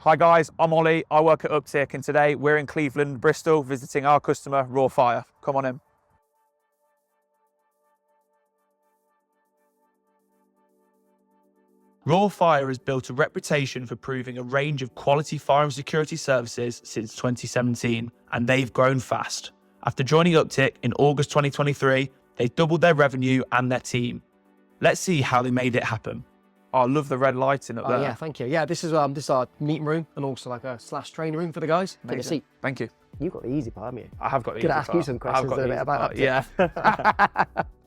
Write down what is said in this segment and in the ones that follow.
Hi guys, I'm Ollie, I work at Uptick, and today we're in Cleveland, Bristol, visiting our customer, Raw Fire. Come on in. Raw Fire has built a reputation for proving a range of quality fire and security services since 2017, and they've grown fast. After joining Uptick in August 2023, they've doubled their revenue and their team. Let's see how they made it happen. I love the red lighting up there. Yeah, thank you. Yeah, this is our meeting room and also like a / training room for the guys. Take a seat. Thank you. You've got the easy part, haven't you? I have got the easy Could part. ask you some questions a bit about that. Yeah.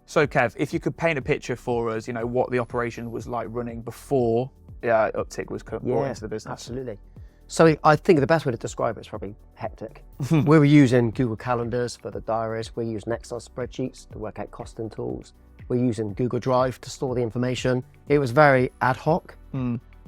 So Kev, if you could paint a picture for us, what the operation was like running before Uptick was brought into the business. Absolutely. So I think the best way to describe it is probably hectic. We were using Google Calendars for the diaries. We used Excel spreadsheets to work out costing tools. We're using Google Drive to store the information. It was very ad hoc.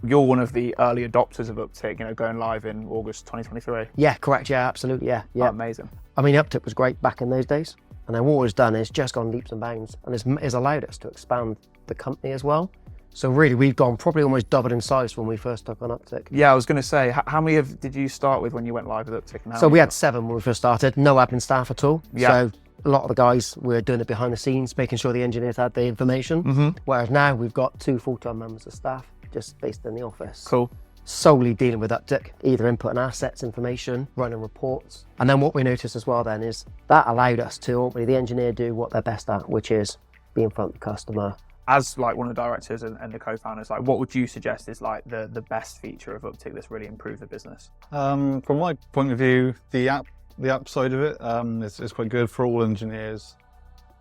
You're one of the early adopters of Uptick, going live in August 2023. Yeah, correct. Yeah, absolutely. Yeah. Oh, amazing. I mean, Uptick was great back in those days. And then what we've done is just gone leaps and bounds, and it's allowed us to expand the company as well. So really, we've gone probably almost doubled in size when we first took on Uptick. Yeah, I was going to say, how many did you start with when you went live with Uptick? So we had 7 when we first started, no admin staff at all. Yeah. So a lot of the guys were doing it behind the scenes, making sure the engineers had the information. Whereas now we've got 2 full-time members of staff just based in the office. Cool. Solely dealing with Uptick, either inputting assets, information, running reports. And then what we noticed as well then is that allowed us to ultimately the engineer do what they're best at, which is be in front of the customer. As like one of the directors and the co-founders, like what would you suggest is like the best feature of Uptick that's really improved the business? From my point of view, the app side of it is quite good for all engineers.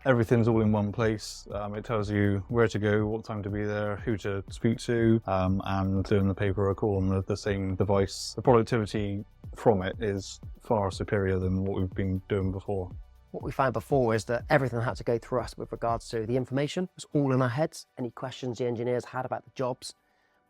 Everything's all in one place. It tells you where to go, what time to be there, who to speak to, and doing the paperwork all on the same device. The productivity from it is far superior than what we've been doing before. What we found before is that everything had to go through us with regards to the information. It was all in our heads. Any questions the engineers had about the jobs.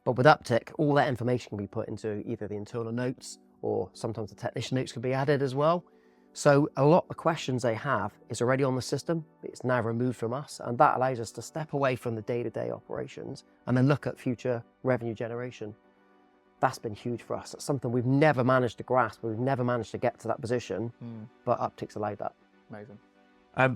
But with Uptick, all that information can be put into either the internal notes or sometimes the technician notes can be added as well. So a lot of the questions they have is already on the system. It's now removed from us, and that allows us to step away from the day-to-day operations and then look at future revenue generation. That's been huge for us. It's something we've never managed to grasp. We've never managed to get to that position, but Uptick's allowed that. Amazing.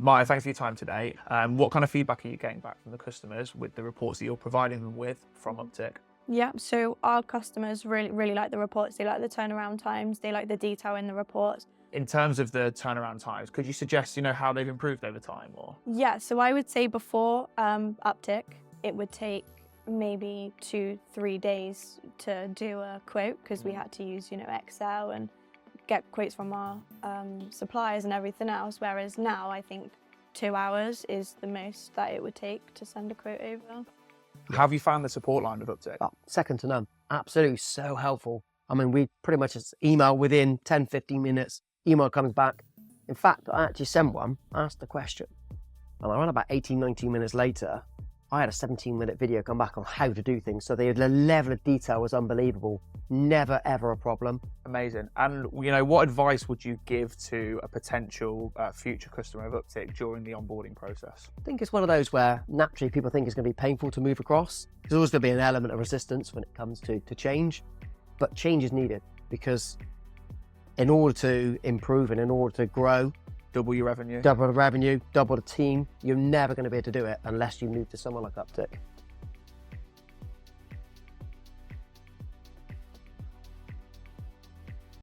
Martin, thanks for your time today. What kind of feedback are you getting back from the customers with the reports that you're providing them with from Uptick? Yeah, so our customers really like the reports. They like the turnaround times. They like the detail in the reports. In terms of the turnaround times, could you suggest, how they've improved over time? Or Yeah, so I would say before Uptick, it would take maybe 2-3 days to do a quote because we had to use, Excel and get quotes from our suppliers and everything else. Whereas now, I think 2 hours is the most that it would take to send a quote over. how have you found the support line of Uptick? Oh, second to none. Absolutely so helpful. I mean, we pretty much just email within 10-15 minutes. Email comes back. In fact, I actually sent one, asked the question, and around about 18-19 minutes later, I had a 17-minute video come back on how to do things. So the level of detail was unbelievable. Never, ever a problem. Amazing. And, what advice would you give to a potential future customer of Uptick during the onboarding process? I think it's one of those where naturally people think it's going to be painful to move across. There's always going to be an element of resistance when it comes to change, but change is needed because in order to improve and in order to grow, Double your revenue. double the revenue, double the team, you're never going to be able to do it unless you move to someone like Uptick.